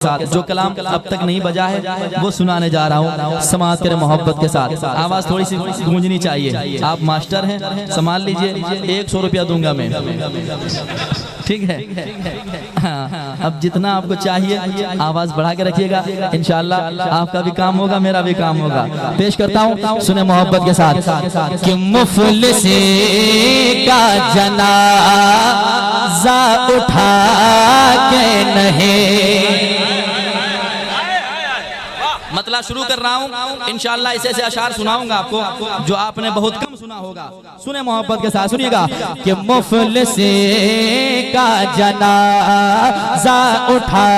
साथ जो कलाम अब तक नहीं बजा है वो सुनाने जा रहा हूँ। समाज करे मोहब्बत के साथ, आवाज थोड़ी सी गूंजनी चाहिए। आप मास्टर हैं, संभाल लीजिए। 100 रुपया दूंगा मैं, ठीक है? हाँ, अब जितना आपको चाहिए आवाज बढ़ा के रखिएगा, इंशाल्लाह आपका भी काम होगा, मेरा भी काम होगा। पेश करता हूँ, सुने मोहब्बत के साथ। कि मुफलिसी का जनाजा उठा के नहीं, मतलब शुरू कर रहा हूँ इंशाल्लाह। ऐसे ऐसे अशार सुनाऊंगा आपको जो आपने बहुत कम सुना होगा। सुने मोहब्बत के साथ, सुनिएगा। कि मुफलिसी का जनाजा उठा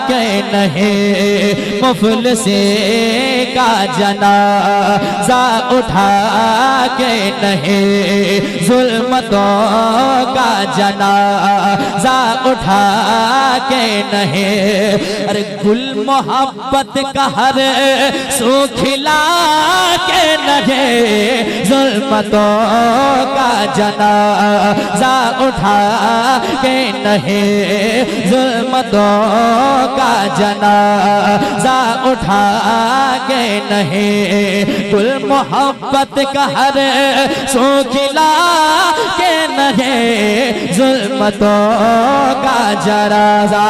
के नहीं, मुफलिसी का जनाजा उठा के नहीं, जुल्मतों का जनाजा उठा के नहीं। अरे गुल मोहब्बत का हर सू खिला के नहीं, जुल्मतों का जनाजा उठा के नहीं, जुल्मतों का जनाजा उठा के नहीं। गुल मोहब्बत का हर सू खिला के नहीं, जुल्मतों का जनाजा,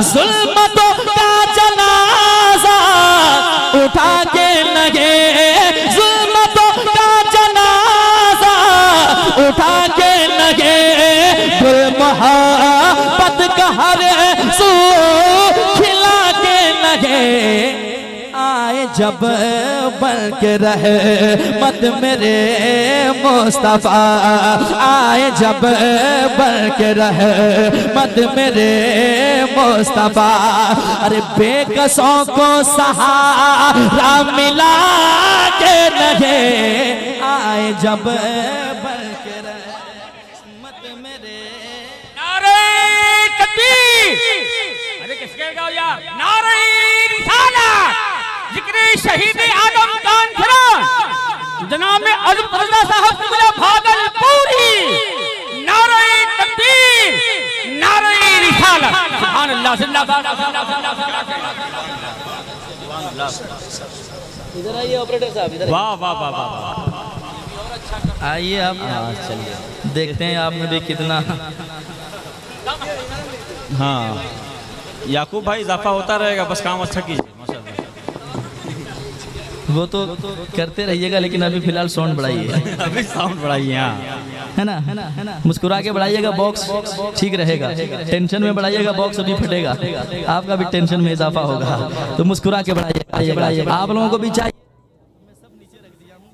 जुल्मतों का जनाजा उठा के लगे, जुल्मतों का जनाजा उठा के लगे। गुल मोहब्बत का हर सू खिला के लगे, आए जब बन के रहे मत मेरे मुस्तफा, आए जब बन के रहे मत मेरे मुस्तफा। अरे बेकसों को सहारा मिला के लगे, आए जब बन के रहे मत मेरे। नारे तकबीर, अरे किसके गाओ यार, नारे रिसालत, जिक्र शहीद आदम कानखिरान जनाब अज़म रज़ा साहब क़िबला भागलपुरी। नारे तकबीर, नारे रिसालत, सुभान अल्लाह, जिंदाबाद। इधर आइए ऑपरेटर साहब, इधर। वाह वाह वाह वाह, आइए आप। चलिए देखते हैं आप में भी कितना। हाँ याकूब भाई, इजाफा होता रहेगा, बस काम अच्छा कीजिए। वो तो करते रहिएगा, लेकिन अभी फिलहाल साउंड बढ़ाइए। अभी साउंड बढ़ाइए, है ना? मुस्कुरा के बढ़ाइएगा, बॉक्स ठीक रहेगा। टेंशन में बढ़ाइएगा, बॉक्स अभी फटेगा, आपका भी टेंशन में इजाफा होगा। तो मुस्कुरा के बढ़ाइएगा। आप लोगों को भी चाहिए। मैं सब नीचे रख दिया हूँ,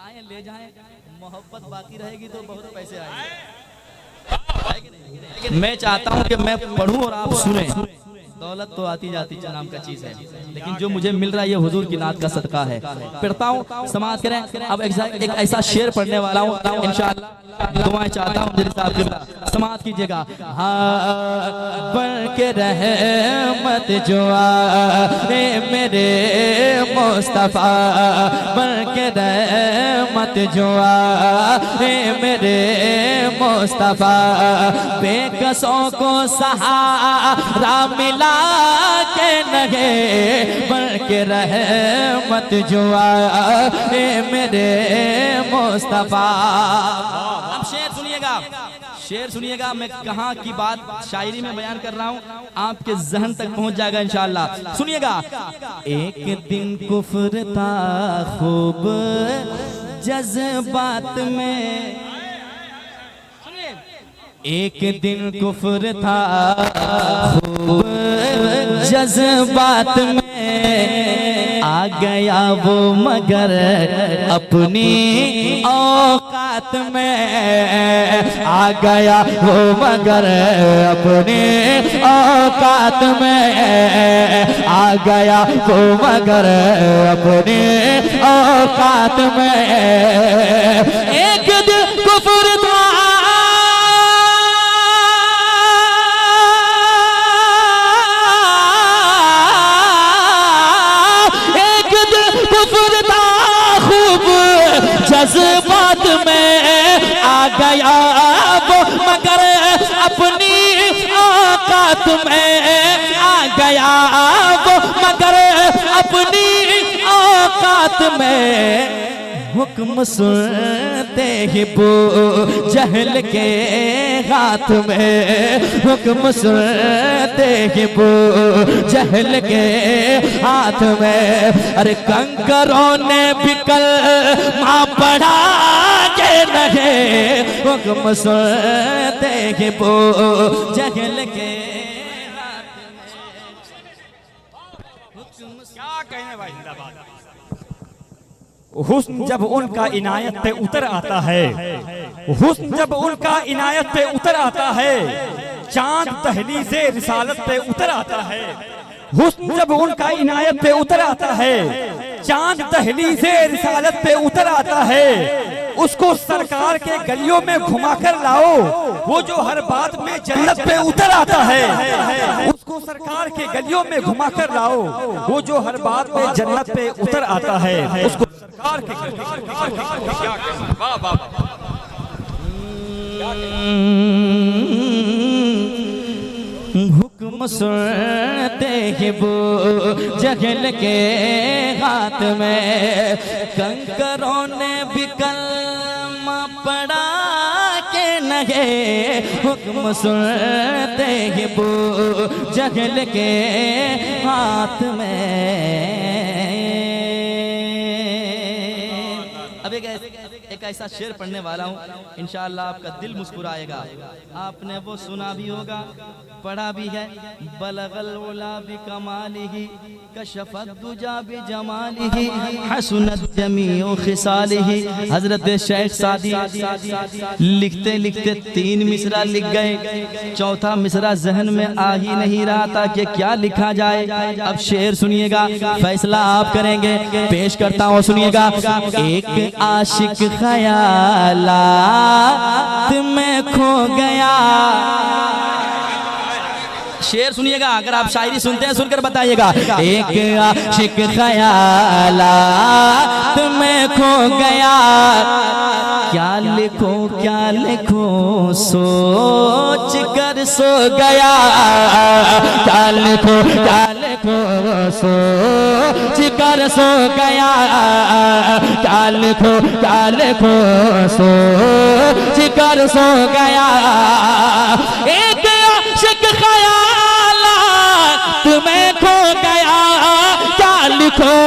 आए ले जाएं, मोहब्बत बाकी रहेगी तो बहुत पैसे आएंगे। मैं चाहता हूँ कि मैं पढ़ूं और आप सुने। दौलत तो आती जाती नाम का चीज है, लेकिन जो मुझे मिल रहा है ये हुजूर की नात का सदका है। पढ़ता हूँ, समाज करें। अब एक ऐसा शेर पढ़ने वाला हूँ, इंशाअल्लाह दुआएं चाहता हूँ मेरे साथ क़िबला समाज कीजिएगा। हाँ बन के रहमत जो आए मेरे मुस्तफा, बन के रहमत जो आए मेरे मुस्तफा। बेकसों को सहारा मिला के लगे, बन के रहमत जो आए मेरे मुस्तफा। अब शेर सुनिएगा, शेर सुनिएगा। मैं कहाँ की बात शायरी में बयान कर रहा हूँ, आपके जहन तक पहुँच जाएगा इंशाअल्लाह। सुनिएगा। एक दिन कुफ्र था खूब जज्बात में, एक दिन कुफ्र था खूब जज्बात में, आ गया वो मगर अपनी औकात में, आ गया वो मगर अपनी औकात में, आ गया वो मगर अपनी औकात में। एक दिन कुफ्र था, जज्बात में आ गया वो मगर अपनी औकात में, आ में हुक्म सुनते ही वो जहल के हाथ में हुक्म सुनते ही वो जहल के हाथ में। अरे कंकरों ने भी कल माँ पढ़ा के नहीं हुक्म सुनते ही वो जहल के हाथ में। क्या कहने भाई जिंदाबाद। हुस्न जब उनका इनायत पे उतर आता है, हुस्न जब उनका इनायत पे उतर आता है, चांद दहलीज़े रिसालत पे उतर आता है। हुस्न जब उनका इनायत पे उतर आता है, चांद दहलीज़े रिसालत पे उतर आता है। उसको सरकार के गलियों में घुमाकर लाओ, वो जो हर बात में जन्नत पे उतर आता है। उसको सरकार के गलियों में घुमाकर लाओ, वो जो हर बात में जन्नत पे उतर आता है। उसको सरकार के हुक्म सुनते ही वो जहल के हाथ में। कंकरों ने भी कलमा पढ़ा के नहीं हुक्म सुनते ही वो जहल के हाथ में। अब एक ऐसा शेर पढ़ने वाला हूँ, इंशाअल्लाह आपका दिल मुस्कुराएगा। आपने वो सुना भी होगा, पढ़ा भी है। बलगल उला बि कमालिही कशफत दुजा बि जमालिही हसनत जमीउ खिसालिही। हजरत शेख सादी लिखते लिखते 3 मिसरा लिख गए, चौथा मिसरा जहन में आ ही नहीं रहा था कि क्या लिखा जाए। अब शेर सुनिएगा, फैसला आप करेंगे। पेश करता हूँ, सुनिएगा। एक आशिक ख्यालात में खो गया। शेर सुनिएगा, अगर आप शायरी सुनते हैं सुनकर बताइएगा। एक आशिक ख्यालात में खो गया, क्या लिखूं सोच कर सो गया। क्या लिखूं सोच कर सो गया। क्या लिखूं सोच कर सो गया। एक आशिक ख्यालात में खो गया, क्या लिखूं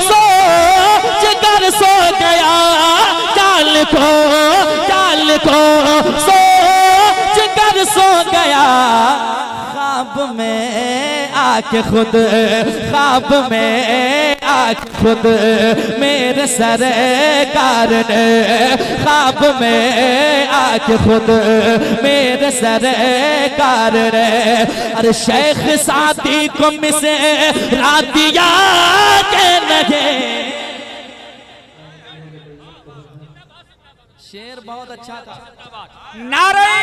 सोच कर सो गया। क्या लिखूं सोच कर सो गया। ख्वाब में आके खुद मेरे सरकार ने, ख्वाब में आके खुद मेरे सरकार ने। अरे शेख सादी को मिसे रातिया के नहीं। शेर बहुत अच्छा था। नारे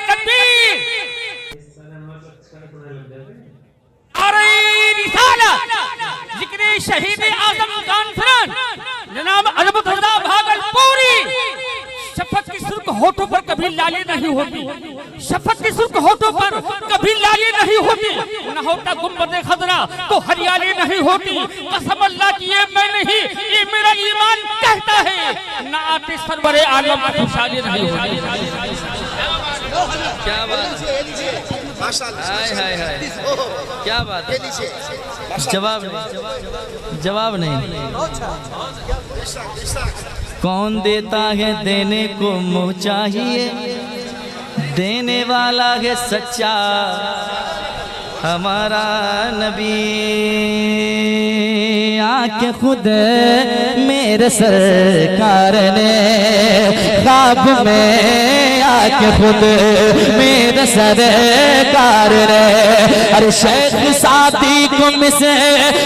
तकबीर, नारे रिसालत, जिक्र शहीद आजम कॉन्फ्रेंस जनाब अजमत रजा भागलपुरी। शफक की सुर्ख होठों पर कभी लाली नहीं होती, शफक की सुर्ख होठों पर कभी लाली नहीं होती। न होता गुंबद खजरा तो हरियाली नहीं होती। कसम अल्लाह की ये मैं नहीं, ये मेरा ईमान कहता है। न आते सरवरे आलम की खुशहाली नहीं होती। क्या बात है, हाय क्या बात है। जवाब नहीं। कौन देता है देने को मुँह चाहिए, देने वाला है सच्चा हमारा नबी। आके खुद मेरे सरकार ने, ख्वाब में आके खुद मेरे सरकार ने। अरे शेख सादी को मिसे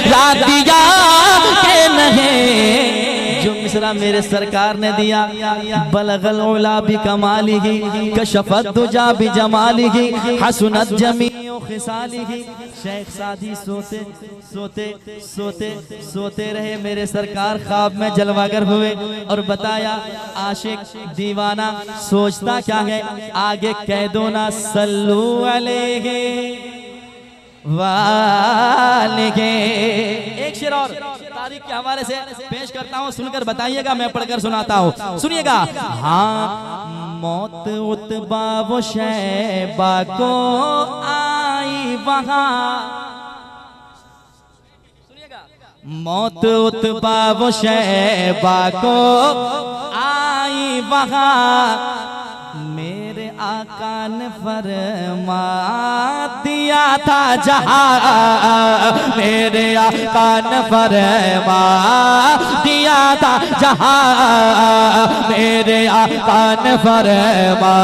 रातिया के नहीं, जो मिसरा मेरे सरकार ने दिया। बलगल उला बि कमालिही कशफत दुजा बि जमालिही हसनत जमीउ खिसालिही। शेख सादी सोते सोते सोते सोते रहे, मेरे सरकार ख्वाब में जलवागर हुए और बताया। आशिक दीवाना सोचता क्या है, आगे कह दो ना सल्लू अलैहि वालिहि। एक शेर और हवाले से पेश करता हूँ, सुनकर बताइएगा, मैं पढ़कर सुनाता हूँ, सुनिएगा। हाँ, मौत उत्बा वो शैबा को आई वहाँ, मौत उत्बा वो शैबा को आई वहाँ, मेरे आका ने फरमा दिया था जहाँ, मेरे आका ने फरमा दिया था जहाँ, मेरे आका ने फरमा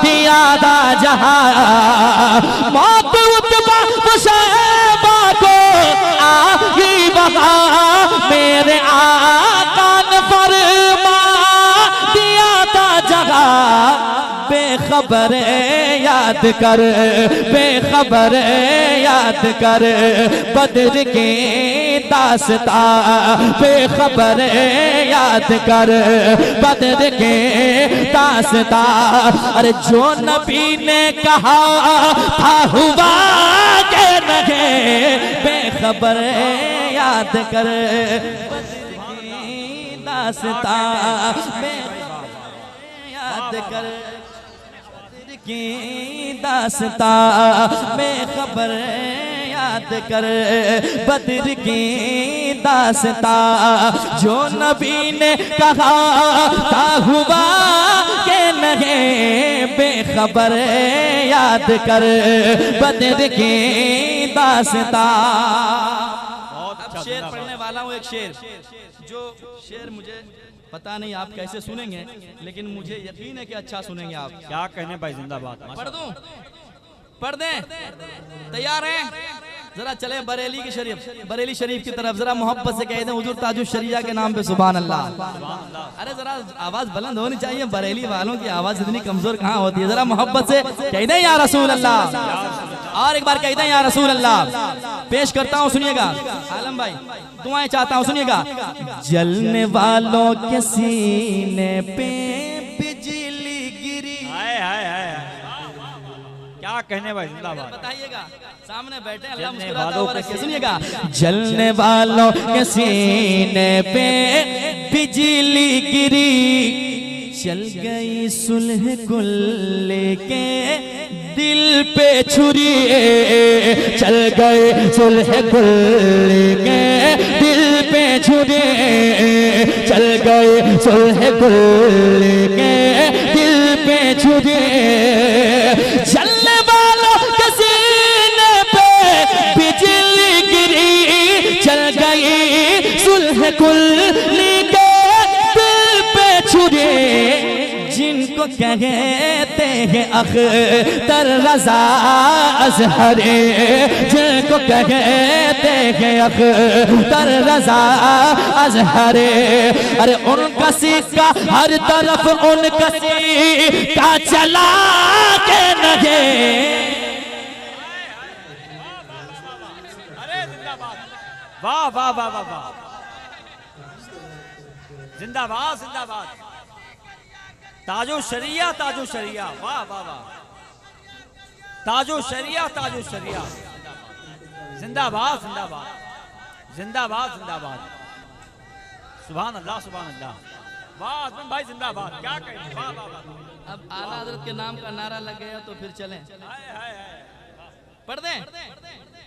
दिया था जहाँ, मौत उत्बा वो शैबा को आई वहाँ, मेरे आका ने फरमा दिया था जहाँ, बेखबर याद कर, बेखबर याद कर बद्र की दास्ता, बेखबर याद कर बद्र की दास्ता। अरे जो नबी ने कहा था हुआ के नहीं, बेखबर याद कर बद्र की दास्ता, याद कर की दास्ता, में खबर याद कर बद्र की दास्ता, जो नबी ने कहा था हुआ के नहीं, बेखबर याद कर बद्र की दास्ता। अब शेर पढ़ने वाला हूँ, एक शेर, जो शेर मुझे पता नहीं आप कैसे सुनेंगे, लेकिन मुझे यकीन है कि अच्छा सुनेंगे आप। क्या कहने भाई, जिंदाबाद। पढ़ दूं, पढ़ दें, तैयार हैं? जरा चले बरेली की शरीफ, बरेली शरीफ की तरफ, जरा मोहब्बत से कह दें हुजूर ताजुश शरिया के नाम पे सुभान अल्लाह। अरे जरा आवाज बुलंद होनी चाहिए, बरेली वालों की आवाज इतनी कमजोर कहाँ होती है, जरा मोहब्बत से कह दें या रसूल अल्लाह, और एक बार कह दें या रसूल अल्लाह। पेश करता हूँ, सुनिएगा आलम भाई, दुआएं चाहता हूँ, सुनिएगा। जलने वालों के सीने पे बिजली गिरी, हाय हाय हाय, क्या कहने भाई, जिंदाबाद। बताइएगा, सामने बैठे अल्लाह मुस्कुराता हुआ रखे, सुनिएगा। जलने वालों के सीने पे बिजली गिरी, चल गई सुलह कुल लेके दिल पे छुरी, चल गए सुलह कुल लेके दिल पे छुरी, चल गए सुलह कुल लेके दिल पे छुरी, चलने वालों के सीने पे बिजली गिरी, चल गई सुलह कुल लेके दिल पे छुरी, जिनको कहते हैं अख्तर रज़ा अज़हरी, जिनको कहते हैं अख्तर रज़ा अज़हरी, अरे उनका सिक्का हर तरफ उनका सिक्का चला के नहीं। वाह वाह वाह वाह वाह, जिंदाबाद जिंदाबाद, ताजो शरिया ताजो शरिया, वाह वाह वाह, ताजो शरिया ताजो शरिया, जिंदाबाद जिंदाबाद जिंदाबाद जिंदाबाद, सुभान अल्लाह सुभान अल्लाह, वाह आजम भाई जिंदाबाद, क्या कहें, वाह वाह वाह। अब आला हज़रत के नाम का नारा लग गया तो फिर चलें, पढ़ दें,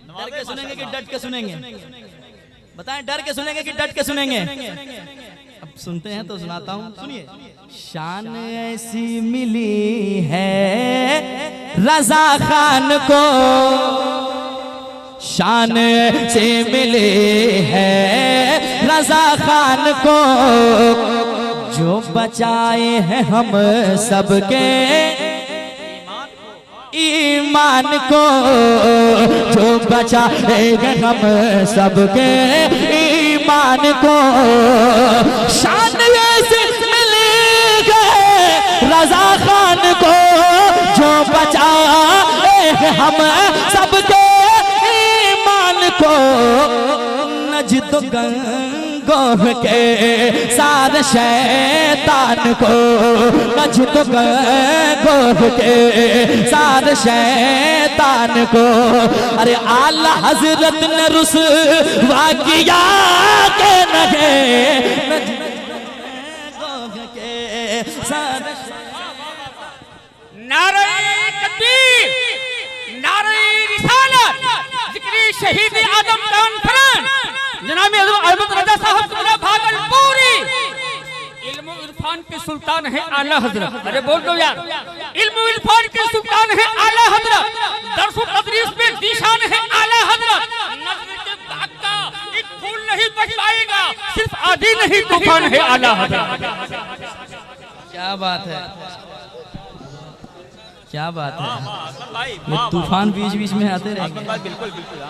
डर के सुनेंगे कि डट के सुनेंगे, बताएं डर के सुनेंगे कि डट के सुनेंगे। अब सुनते हैं तो सुनाता हूँ, सुनिए। शान ऐसी मिली है रज़ा खान को, शान से मिली है रज़ा खान को, जो बचाए हैं हम सबके ईमान को, जो बचाए हैं हम सबके ईमान को, शान ऐसी मिली है रज़ा खान को, जो बचाए हैं हम सबके ईमान को, नजद गंग गोह के सारे शैतान को, नजद गोह के सारे शैतान को। अरे आला हजरत ने रुसवा किया के नगे गोह के सारे। नारे तकबीर, नारे रिसालत, जिक्री शहीद आदम कॉन्फ्रेंस जनाब अहमद रजा साहब भागलपुरी। इल्म इरफान के सुल्तान है आला हजरत। अरे बोल दो यार, इल्म इरफान के सुल्तान है आला हजरत। दरस तदरीस में निशान है आला हजरत। नज़्म के बाग का एक फूल नहीं बच पाएगा, सिर्फ आधी नहीं तूफान है आला हजरत। क्या बात है, क्या बात है। ये तूफान बीच बीच में आते रहेंगे,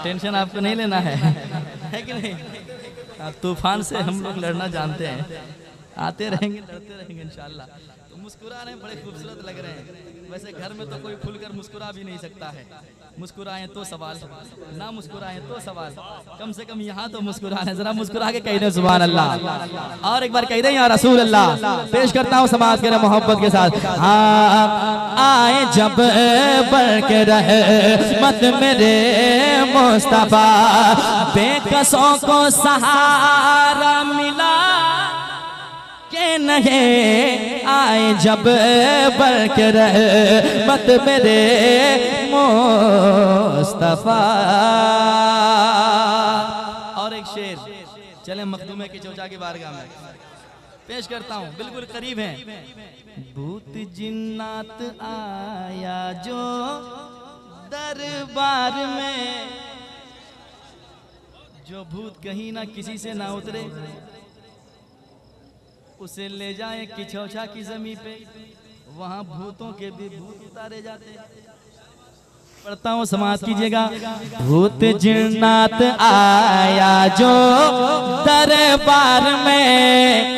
टेंशन आपको नहीं लेना है कि नहीं। तूफान से हम लोग लड़ना जानते हैं, आते रहेंगे लड़ते रहेंगे इंशाल्लाह। तो मुस्कुरा रहे हैं, बड़े खूबसूरत लग रहे हैं। वैसे घर में तो कोई खुलकर मुस्कुरा भी नहीं सकता है। मुस्कुराएं तो सवाल, ना मुस्कुराएं तो सवाल। कम से कम यहाँ तो मुस्कुरा रहे हैं, जरा मुस्कुरा के कह दें सुभान अल्लाह। और एक बार कह दें या रसूल अल्लाह। पेश करता हूँ समाज के मोहब्बत के साथ। हाँ आए जब बढ़ के रहे मत मेरे मुस्तफा, बेकसों को सहारा मिला के नहीं। आए जब बढ़ के रहे मत मेरे मुस्तफा। और एक शेर चले मखदूमे की चौचा की बारगाह में पेश करता हूँ, बिल्कुल करीब है। भूत जिन्नात आया जो दरबार में, जो भूत कहीं ना किसी से ना उतरे, उसे ले जाए किचौछा की जमीन पे, वहां भूतों के भी भूत उतारे जाते। पढ़ता हूँ समाज कीजिएगा। भूत जिन्नात आया जो दरबार में,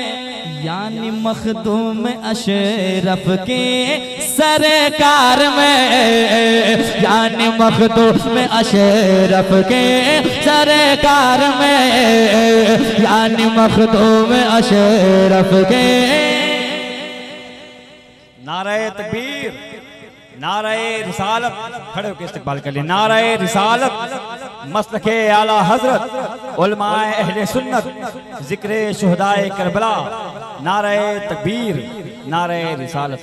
यानी मखदूम अशरफ के सरकार में, यानी मखदूम अशरफ के सरकार में, यानी मखदूम अशरफ के। नारे तकबीर, नारे रिसालत, खड़े होकर इस्तेमाल कर ले। नारे रिसालत, मसलके आला हजरत, उलमाए अहले सुन्नत, जिक्र शुहदाए करबला। नारे तकबीर, नारे रिसालत।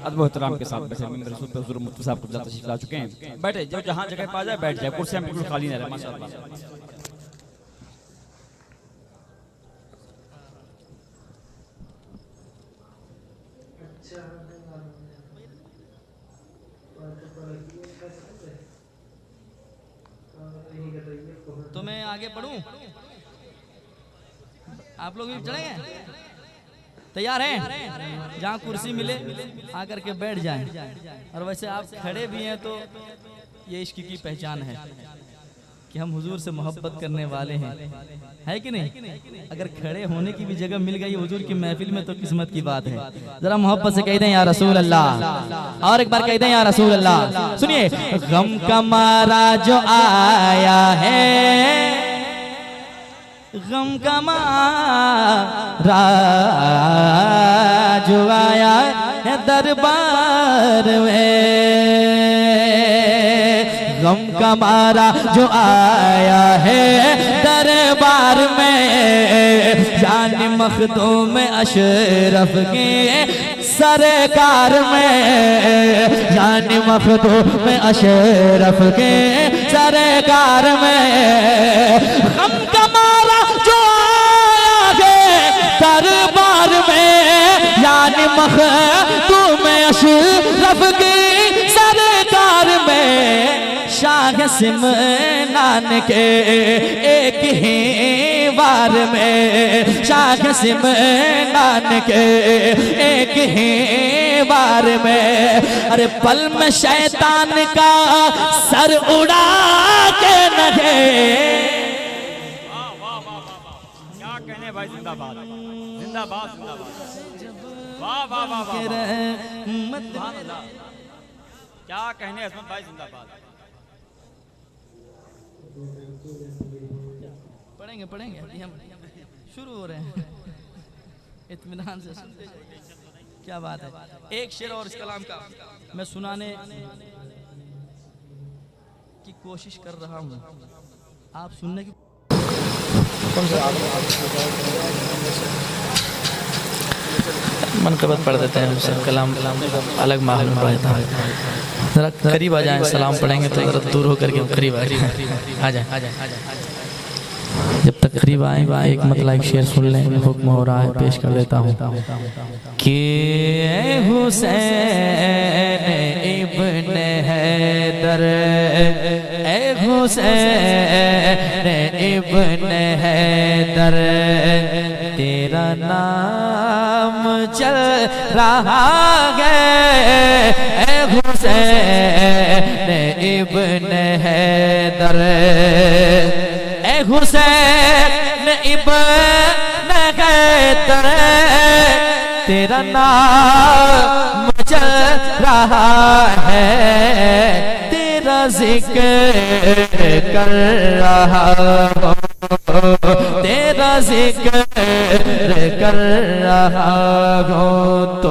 अदब एहतराम के साथ बैठे मिंबर रसूल पे हुजूर मुफ्ती साहब कब्जा तशरीफ ला चुके हैं। बैठे, जो जहां जगह पा जाए बैठ जाए, कुर्सियां बिल्कुल खाली न रहे माशाअल्लाह। तो मैं आगे पढ़ूं, आप लोग भी चलेंगे? तैयार हैं? जहाँ कुर्सी मिले आकर के बैठ जाएं। और वैसे आप खड़े भी हैं तो ये इश्क की पहचान है कि हम हुजूर से मोहब्बत करने वाले हैं, है कि नहीं? अगर खड़े होने की भी जगह मिल गई हुजूर की महफिल में तो किस्मत की बात है। जरा मोहब्बत से कह दें या रसूल अल्लाह। और एक बार कह दें या रसूल अल्लाह। सुनिए, गम का मारा जो आया है, गम का मारा जो आया है दरबार में, गम का मारा जो आया है दरबार में, यानी मखदूम अशरफ के सरकार में, यानी मखदूम अशरफ के सरकार में। गम का मारा जो आया है दरबार में, यानी मखदूम अशरफ की सरकार में, शाह सिमनान के एक ही वार में, शाह सिमनान के एक ही वार में। अरे पल में शैतान का सर उड़ा के नगे। क्या कहने भाई, जिंदाबाद जिंदाबाद जिंदाबाद। वाह वाह वाह वाह, क्या कहने हसमत भाई, जिंदाबाद। पढ़ेंगे पढ़ेंगे, अभी हम शुरू हो रहे हैं, इत्मीनान से सुनते जाइए। क्या बात है। एक शेर और इस कलाम का मैं सुनाने की कोशिश कर रहा हूँ, आप सुनने की। मनकबत पढ़ देते हैं, उससे कलाम अलग माहौल में रहता है। जरा करीब आ जाए, सलाम पढ़ेंगे तो जरा दूर होकर के करीब आ जाए। जब तक करीब आए एक मतलब एक शेर सुन लें, हुक्म हो रहा है, पेश कर देता हूँ कि हुसैन इब्न हैदर, ए हुसैन इब्न हैदर, तेरा नाम चल रहा है, ए हुसैन इब्न हैदर, ए हुसैन इब्न हैदर, तेरा नाम चल रहा है, तेरा जिक्र कर रहा हो, तेरा जिक्र कर रहा हो, तो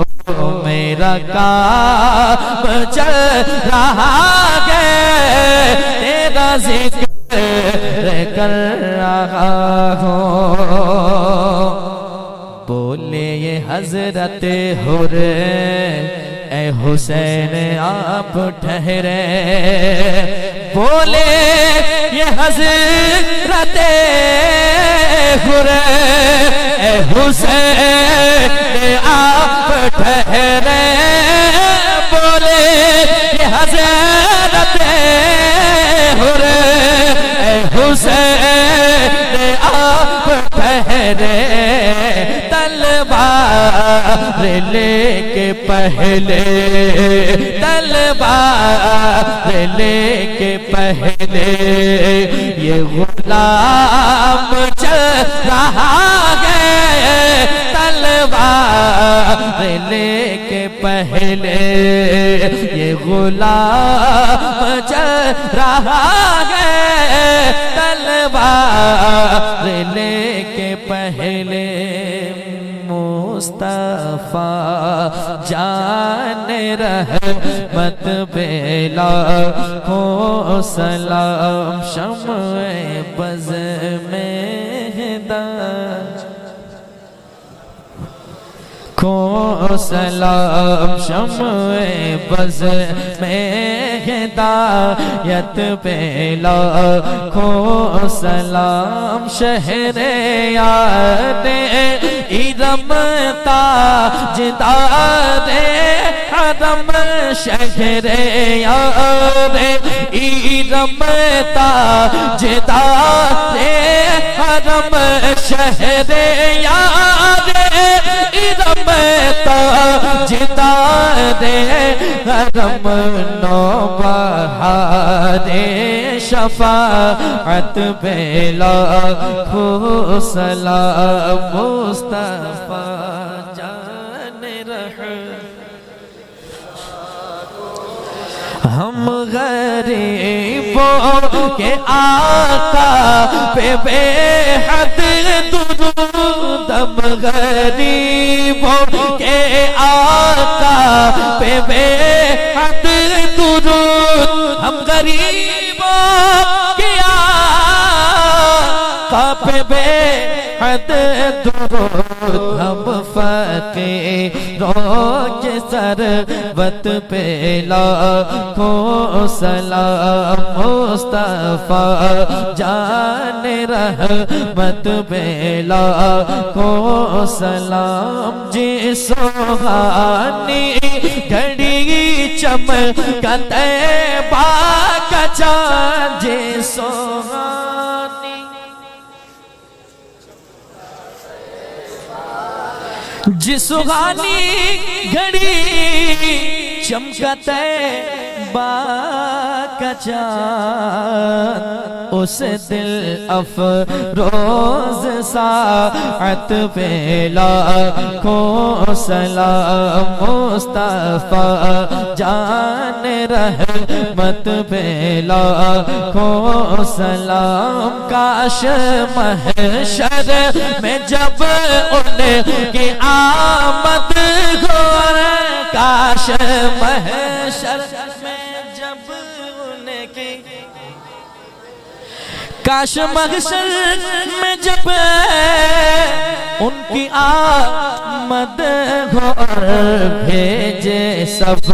मेरा काम चल रहा है, तेरा जिक्र कर रहा हो। बोले ये हजरत हुर, ए हुसैन आप ठहरे, बोले ये हजरत हुर, ए हुसैन आप ठहरे, बोले ये हजरत हुर, ए हुसैन आप ठहरे, तलवार लेके पहले, तलवार लेके पहले, ये गुलाम चल रहा है, तलवार लेके पहले, ये गुलाम चल रहा है, तलवार लेके पहले। मुस्तफा जान रहमत बेला हो सलाम, शम्ए बज़ में को सलाम, शम्ए बज़ में हिदायत बेला को सलाम, शहरे यादे इरम ताजदारे हरम, शहरे यादे इरम ताजदारे हरम, शहरे यादे इरम ताजदारे हरम, नौबहारे शफाअत बेला खो सलाम, मुस्तफा जान रहे। हम गरीबों के आका पे बेहद दुरूद, हम गरीबों के आका पे बेहद दुरूद, हम गरीबों के आका पे बेहद दुरूद, हम फकीरों के सरबत पे लाखों सलाम, मुस्तफा जान रहमत पे लाखों सलाम, जी सुहानी घड़ी चमकते बाका चाँद, जी सुहानी जी सुहानी घड़ी चमकते बाका चाँद, उस दिल अफरोज साअत पे लाखों सलाम मुस्तफा जान रहमत पे लाखों सलाम। काश महशर में जब उनकी आमद हो, काश महशर में जब उनकी, काश महशर में जब उनकी आमद हो, भेजे सब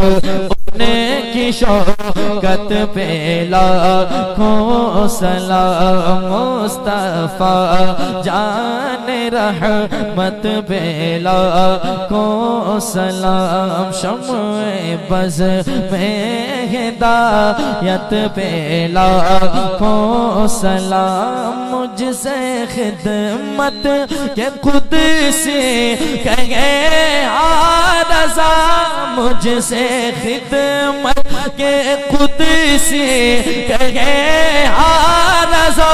उनकी शौकत पे लाखों सलाम मुस्तफा जान रहमत पे लाखों सलाम। शम्ए बज़ में हिदायत पे लाखों सलाम। मुझसे खिदमत के खुद से कहे आरज़ा, मुझसे खिदमत के खुद से कहे आरज़ा,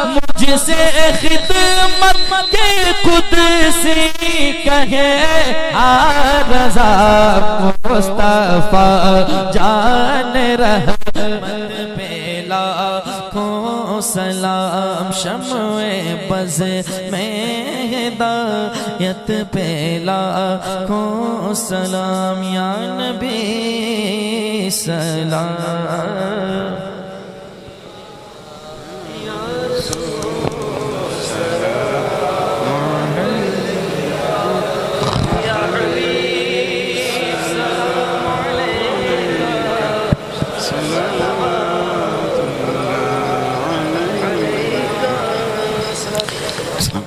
मुझसे खिदमत के खुद से कहे आरज़ा। मुस्तफा जान रहमत पे लाखों सलाम। शम्ए बज़ में हिदायत पे लाखों सलाम। या नबी सलाम।